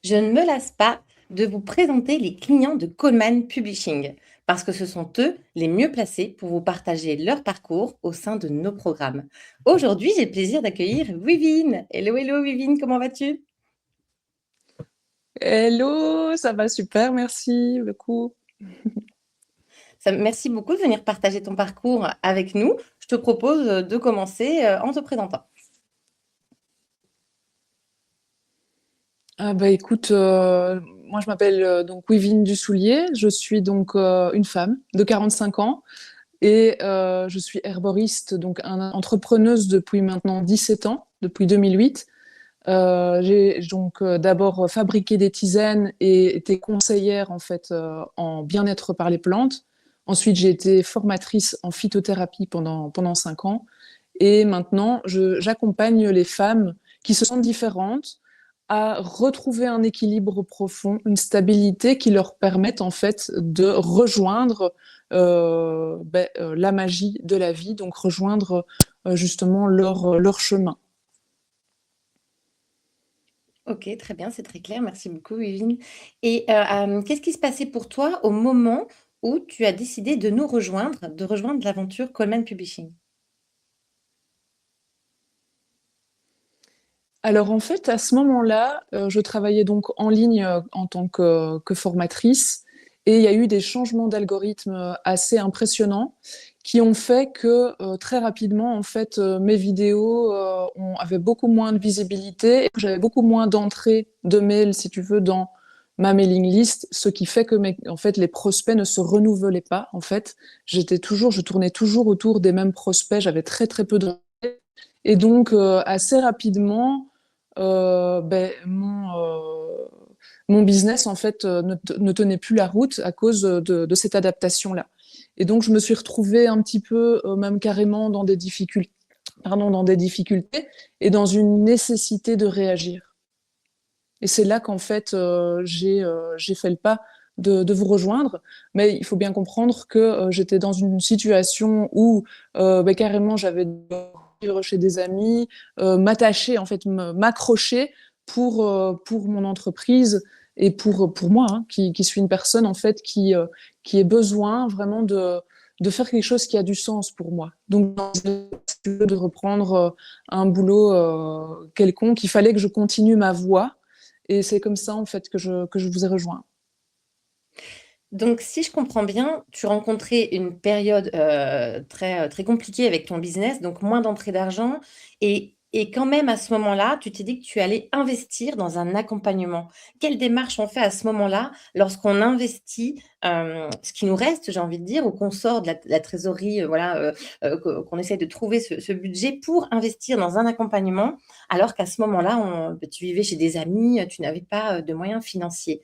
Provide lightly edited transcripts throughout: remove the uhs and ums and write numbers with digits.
Je ne me lasse pas de vous présenter les clients de Coleman Publishing parce que ce sont eux les mieux placés pour vous partager leur parcours au sein de nos programmes. Aujourd'hui, j'ai le plaisir d'accueillir Wivine. Hello, hello Wivine, comment vas-tu? Hello, ça va super, merci beaucoup. Merci beaucoup de venir partager ton parcours avec nous. Je te propose de commencer en te présentant. Ah bah écoute, moi je m'appelle donc Wivine Dussoulier, je suis donc une femme de 45 ans et je suis herboriste, donc entrepreneuse depuis maintenant 17 ans, depuis 2008. J'ai donc d'abord fabriqué des tisanes et été conseillère en fait en bien-être par les plantes. Ensuite, j'ai été formatrice en phytothérapie pendant 5 ans. Et maintenant, j'accompagne les femmes qui se sentent différentes à retrouver un équilibre profond, une stabilité qui leur permette en fait de rejoindre la magie de la vie, donc rejoindre justement leur chemin. Ok, très bien, c'est très clair. Merci beaucoup, Wivine. Et qu'est-ce qui se passait pour toi au moment où tu as décidé de nous rejoindre, de rejoindre l'aventure Coleman Publishing? Alors en fait, à ce moment-là, je travaillais donc en ligne en tant que formatrice et il y a eu des changements d'algorithme assez impressionnants qui ont fait que très rapidement, en fait, mes vidéos avaient beaucoup moins de visibilité et que j'avais beaucoup moins d'entrées de mails, si tu veux, dans ma mailing list, ce qui fait que en fait, les prospects ne se renouvelaient pas. En fait, je tournais toujours autour des mêmes prospects, j'avais très très peu de et donc, assez rapidement, mon business, en fait, ne tenait plus la route à cause de cette adaptation-là. Et donc, je me suis retrouvée un petit peu, même carrément dans des difficultés et dans une nécessité de réagir. Et c'est là qu'en fait, j'ai fait le pas de vous rejoindre. Mais il faut bien comprendre que j'étais dans une situation où carrément j'avais dû vivre chez des amis, m'attacher, en fait, m'accrocher pour mon entreprise et pour moi, hein, qui suis une personne en fait qui ait besoin vraiment de faire quelque chose qui a du sens pour moi. Donc, de reprendre un boulot quelconque, il fallait que je continue ma voie et c'est comme ça, en fait, que je vous ai rejoint. Donc, si je comprends bien, tu rencontrais une période très, très compliquée avec ton business, donc moins d'entrée d'argent. Et quand même, à ce moment-là, tu t'es dit que tu allais investir dans un accompagnement. Quelle démarche on fait à ce moment-là lorsqu'on investit ce qui nous reste, j'ai envie de dire, ou qu'on sort de la trésorerie, voilà, qu'on essaie de trouver ce budget pour investir dans un accompagnement, alors qu'à ce moment-là, tu vivais chez des amis, tu n'avais pas de moyens financiers.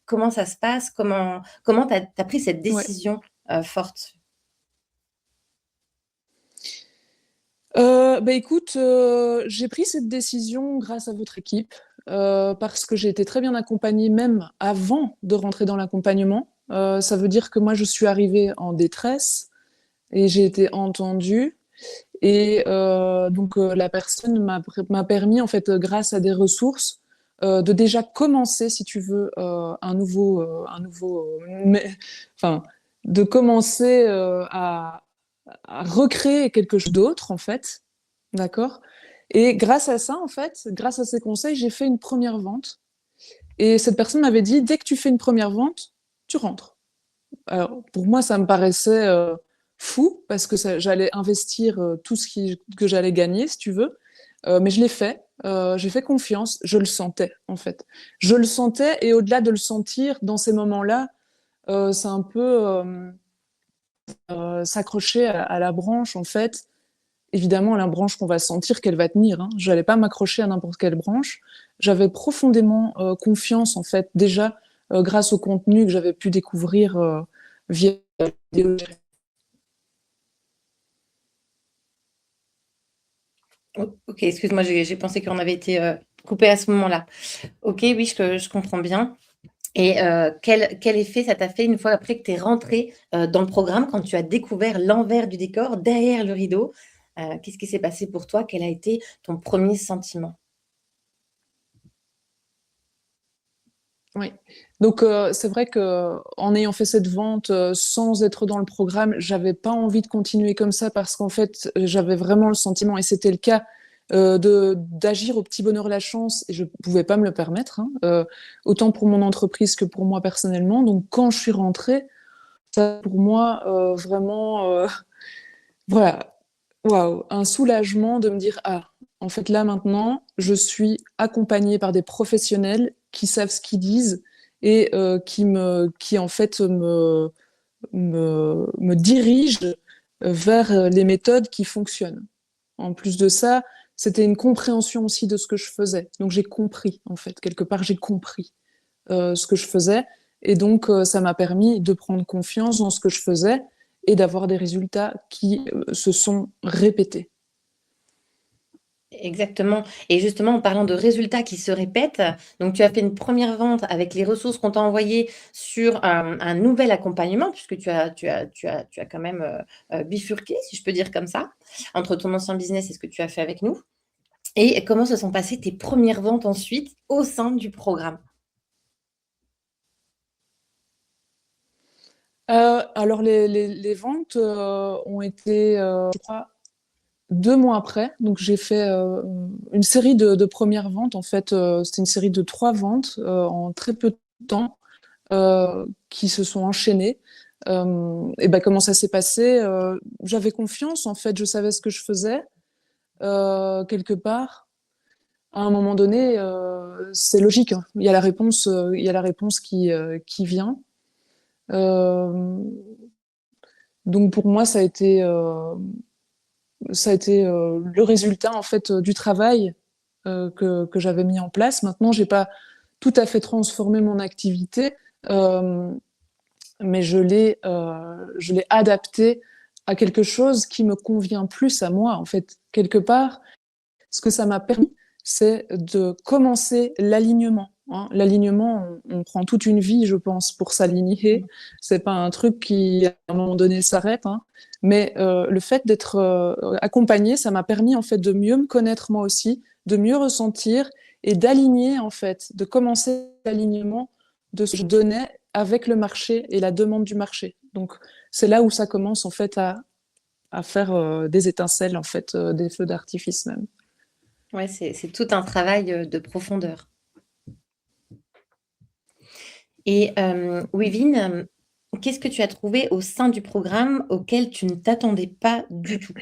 Comment ça se passe? Comment tu as pris cette Ouais. décision, forte? Écoute, j'ai pris cette décision grâce à votre équipe, parce que j'ai été très bien accompagnée même avant de rentrer dans l'accompagnement. Ça veut dire que moi, je suis arrivée en détresse et j'ai été entendue. Et donc, la personne m'a permis, en fait, grâce à des ressources, de déjà commencer, si tu veux, enfin, de commencer à recréer quelque chose d'autre, en fait. D'accord? Et grâce à ça, en fait, grâce à ces conseils, j'ai fait une première vente. Et cette personne m'avait dit, dès que tu fais une première vente, tu rentres. Alors, pour moi, ça me paraissait fou parce que j'allais investir que j'allais gagner, si tu veux. Mais je l'ai fait. J'ai fait confiance. Je le sentais, en fait. Je le sentais et au-delà de le sentir, dans ces moments-là, c'est un peu s'accrocher à la branche, en fait. Évidemment, la branche qu'on va sentir qu'elle va tenir. Hein. Je n'allais pas m'accrocher à n'importe quelle branche. J'avais profondément confiance, en fait, déjà grâce au contenu que j'avais pu découvrir via la vidéo. OK, excuse-moi, j'ai pensé qu'on avait été, coupés à ce moment-là. OK, oui, je comprends bien. Et quel effet ça t'a fait une fois après que tu es rentrée, dans le programme, quand tu as découvert l'envers du décor, derrière le rideau? Qu'est-ce qui s'est passé pour toi? Quel a été ton premier sentiment? Oui. Donc c'est vrai que en ayant fait cette vente sans être dans le programme, j'avais pas envie de continuer comme ça parce qu'en fait j'avais vraiment le sentiment, et c'était le cas, de d'agir au petit bonheur la chance, et je pouvais pas me le permettre, hein, autant pour mon entreprise que pour moi personnellement. Donc quand je suis rentrée, ça pour moi vraiment voilà, waouh, un soulagement de me dire ah, en fait là maintenant je suis accompagnée par des professionnels qui savent ce qu'ils disent, et qui en fait me dirigent vers les méthodes qui fonctionnent. En plus de ça, c'était une compréhension aussi de ce que je faisais. Donc j'ai compris, en fait, quelque part j'ai compris ce que je faisais, et donc ça m'a permis de prendre confiance dans ce que je faisais et d'avoir des résultats qui se sont répétés. Exactement. Et justement, en parlant de résultats qui se répètent, donc tu as fait une première vente avec les ressources qu'on t'a envoyées sur un nouvel accompagnement, puisque tu as quand même bifurqué, si je peux dire comme ça, entre ton ancien business et ce que tu as fait avec nous. Et comment se sont passées tes premières ventes ensuite au sein du programme? Alors les ventes ont été, je crois, 2 mois après. Donc j'ai fait une série de premières ventes. En fait, c'était une série de 3 ventes en très peu de temps qui se sont enchaînées. Et ben comment ça s'est passé? J'avais confiance. En fait, je savais ce que je faisais quelque part. À un moment donné, c'est logique, hein. Il y a la réponse qui vient. Euh, donc pour moi, ça a été le résultat en fait du travail que j'avais mis en place. Maintenant, j'ai pas tout à fait transformé mon activité, euh, mais je l'ai adapté à quelque chose qui me convient plus à moi. En fait, quelque part, ce que ça m'a permis, c'est de commencer l'alignement, hein. L'alignement, on prend toute une vie, je pense, pour s'aligner. C'est pas un truc qui, à un moment donné, s'arrête, hein. Mais le fait d'être accompagnée, ça m'a permis en fait de mieux me connaître moi aussi, de mieux ressentir et d'aligner en fait, de commencer l'alignement de ce que je donnais avec le marché et la demande du marché. Donc c'est là où ça commence en fait à faire des étincelles, en fait, des feux d'artifice même. Ouais, c'est tout un travail de profondeur. Et Wivine, qu'est-ce que tu as trouvé au sein du programme auquel tu ne t'attendais pas du tout?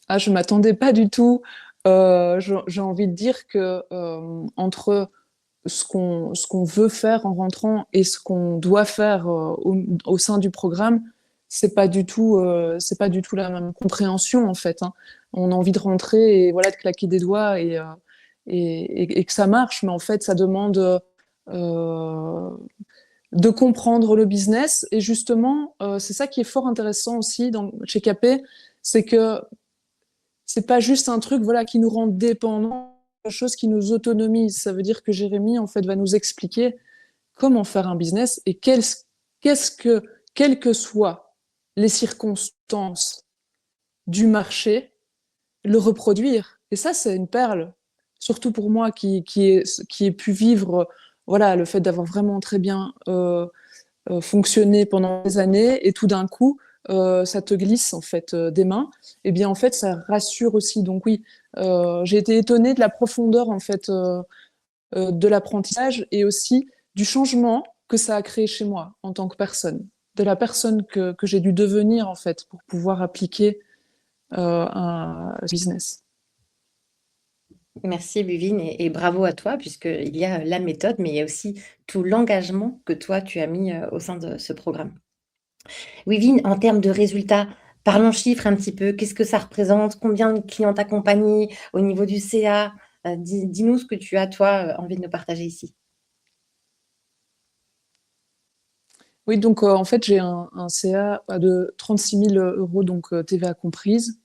Ah, je m'attendais pas du tout. J'ai envie de dire que entre ce qu'on veut faire en rentrant et ce qu'on doit faire au sein du programme, c'est pas du tout la même compréhension en fait, hein. On a envie de rentrer et voilà de claquer des doigts et que ça marche, mais en fait ça demande de comprendre le business. Et justement, c'est ça qui est fort intéressant aussi chez Capé, c'est que c'est pas juste un truc voilà qui nous rend dépendants, quelque chose qui nous autonomise. Ça veut dire que Jérémy en fait va nous expliquer comment faire un business et qu'est-ce que quelles que soient les circonstances du marché, le reproduire. Et ça c'est une perle, surtout pour moi qui ai pu vivre voilà le fait d'avoir vraiment très bien fonctionné pendant des années et tout d'un coup ça te glisse en fait des mains, et bien en fait ça rassure aussi. Donc oui, j'ai été étonnée de la profondeur en fait de l'apprentissage et aussi du changement que ça a créé chez moi en tant que personne, de la personne que j'ai dû devenir en fait pour pouvoir appliquer un business. Merci Wivine et bravo à toi puisqu'il y a la méthode, mais il y a aussi tout l'engagement que toi tu as mis au sein de ce programme. Wivine, en termes de résultats, parlons chiffres un petit peu. Qu'est-ce que ça représente? Combien de clients t'accompagnent au niveau du CA? Dis-nous ce que tu as, toi, envie de nous partager ici. Oui, donc en fait j'ai un CA de 36 000 euros, donc TVA comprise.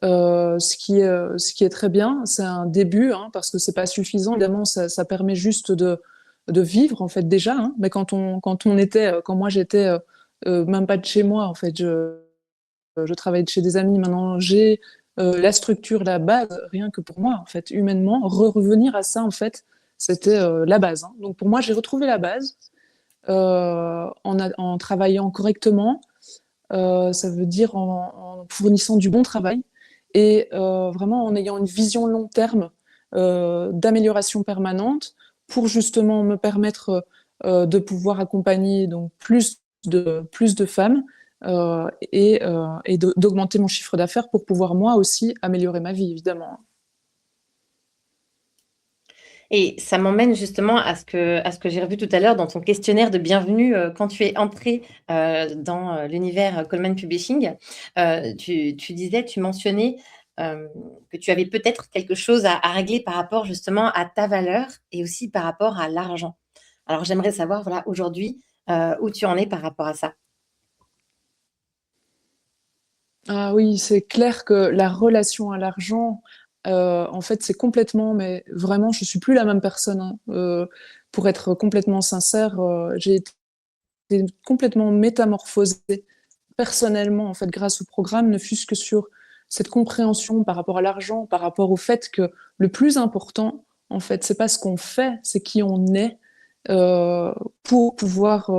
Ce qui est très bien. C'est un début, hein, parce que c'est pas suffisant. Évidemment, ça permet juste de vivre en fait déjà, hein. Mais quand moi j'étais même pas de chez moi en fait, je travaillais de chez des amis. Maintenant, j'ai la structure, la base, rien que pour moi, en fait, humainement, revenir à ça, en fait, c'était la base, hein. Donc pour moi, j'ai retrouvé la base en travaillant correctement, ça veut dire en fournissant du bon travail et vraiment en ayant une vision long terme d'amélioration permanente pour justement me permettre de pouvoir accompagner donc plus de femmes et d'augmenter mon chiffre d'affaires pour pouvoir moi aussi améliorer ma vie, évidemment. Et ça m'emmène justement à ce que j'ai revu tout à l'heure dans ton questionnaire de bienvenue, quand tu es entrée, dans, l'univers Coleman Publishing. Tu disais, tu mentionnais, que tu avais peut-être quelque chose à régler par rapport justement à ta valeur et aussi par rapport à l'argent. Alors j'aimerais savoir, voilà, aujourd'hui, où tu en es par rapport à ça? Ah oui, c'est clair que la relation à l'argent, en fait, c'est complètement mais vraiment, je suis plus la même personne, hein. Pour être complètement sincère, j'ai été complètement métamorphosée personnellement, en fait, grâce au programme, ne fût-ce que sur cette compréhension par rapport à l'argent, par rapport au fait que le plus important, en fait, c'est pas ce qu'on fait, c'est qui on est, heu, pour pouvoir,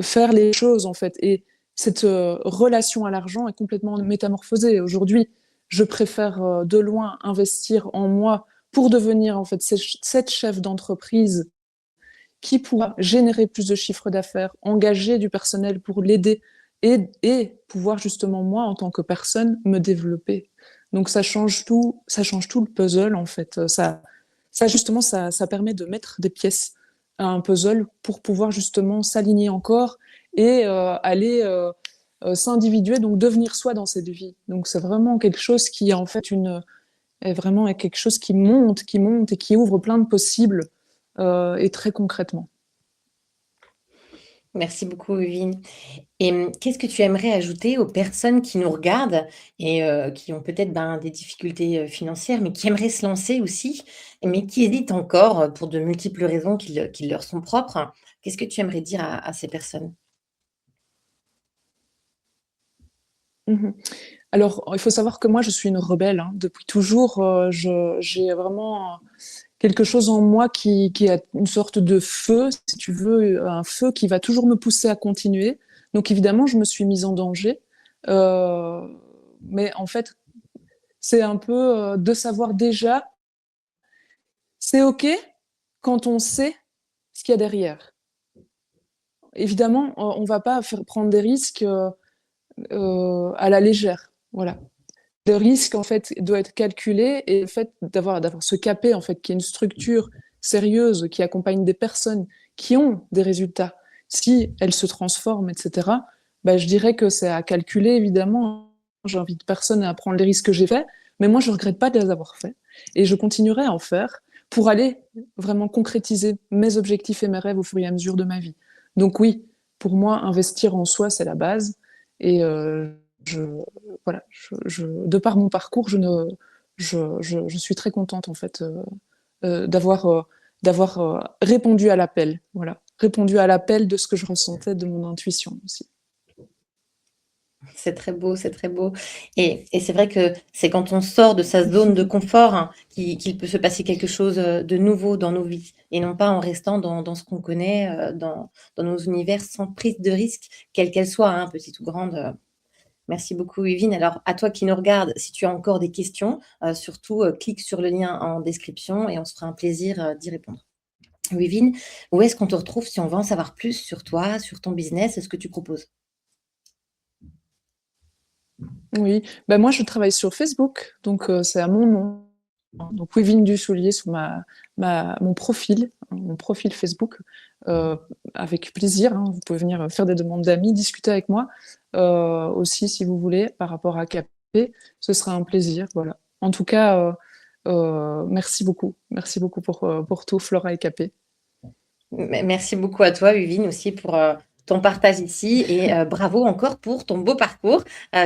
faire les choses, en fait et cette, relation à l'argent est complètement métamorphosée. Aujourd'hui, je préfère, de loin investir en moi pour devenir, en fait, cette chef d'entreprise qui pourra générer plus de chiffre d'affaires, engager du personnel pour l'aider et pouvoir justement moi, en tant que personne, me développer. Donc ça change tout le puzzle en fait. Ça justement, ça permet de mettre des pièces à un puzzle pour pouvoir justement s'aligner encore et aller s'individuer, donc devenir soi dans cette vie. Donc c'est vraiment quelque chose qui est en fait est vraiment quelque chose qui monte et qui ouvre plein de possibles et très concrètement. Merci beaucoup, Vivine. Et qu'est-ce que tu aimerais ajouter aux personnes qui nous regardent et qui ont peut-être, ben, des difficultés, financières, mais qui aimeraient se lancer aussi, mais qui hésitent encore, pour de multiples raisons qui leur sont propres? Qu'est-ce que tu aimerais dire à ces personnes? Mmh. Alors, il faut savoir que moi, je suis une rebelle, hein. Depuis toujours, je j'ai vraiment quelque chose en moi qui a une sorte de feu, si tu veux, un feu qui va toujours me pousser à continuer. Donc évidemment, je me suis mise en danger, heu, mais en fait, c'est un peu, de savoir déjà c'est OK quand on sait ce qu'il y a derrière. Évidemment, on va pas faire prendre des risques, à la légère, voilà. Le risque, en fait, doit être calculé et le fait d'avoir ce CAPé, en fait, qui est une structure sérieuse, qui accompagne des personnes qui ont des résultats, si elles se transforment, et cetera, bah, je dirais que c'est à calculer évidemment. J'invite personne à prendre les risques que j'ai faits, mais moi je regrette pas de les avoir faits et je continuerai à en faire pour aller vraiment concrétiser mes objectifs et mes rêves au fur et à mesure de ma vie. Donc oui, pour moi, investir en soi, c'est la base et je voilà, de par mon parcours, je suis très contente en fait d'avoir répondu à l'appel, voilà, répondu à l'appel de ce que je ressentais de mon intuition aussi. C'est très beau, c'est très beau et c'est vrai que c'est quand on sort de sa zone de confort, hein, qu'il peut se passer quelque chose, de nouveau dans nos vies et non pas en restant dans ce qu'on connaît, dans nos univers sans prise de risque, quelle qu'elle soit, hein, petite ou grande. Merci beaucoup, Yvine. Alors, à toi qui nous regardes, si tu as encore des questions, surtout, clique sur le lien en description et on se fera un plaisir, d'y répondre. Yvine, où est-ce qu'on te retrouve si on veut en savoir plus sur toi, sur ton business, ce que tu proposes? Oui, bah, moi je travaille sur Facebook, donc c'est à mon nom, hein, donc Wivine Dussolier sur mon profil Facebook, heu, avec plaisir, hein. Vous pouvez venir, faire des demandes d'amis, discuter avec moi, aussi si vous voulez par rapport à KP, ce sera un plaisir, voilà. En tout cas, merci beaucoup. Merci beaucoup pour tout Flora et KP. Merci beaucoup à toi, Yvine, aussi pour, ton partage ici et bravo encore pour ton beau parcours,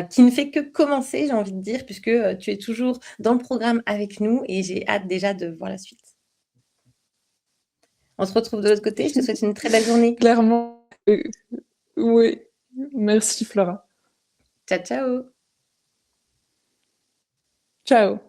qui ne fait que commencer, j'ai envie de dire, puisque, tu es toujours dans le programme avec nous et j'ai hâte déjà de voir la suite. On se retrouve de l'autre côté, je te souhaite une très belle journée. Clairement, oui. Merci Flora. Ciao, ciao. Ciao.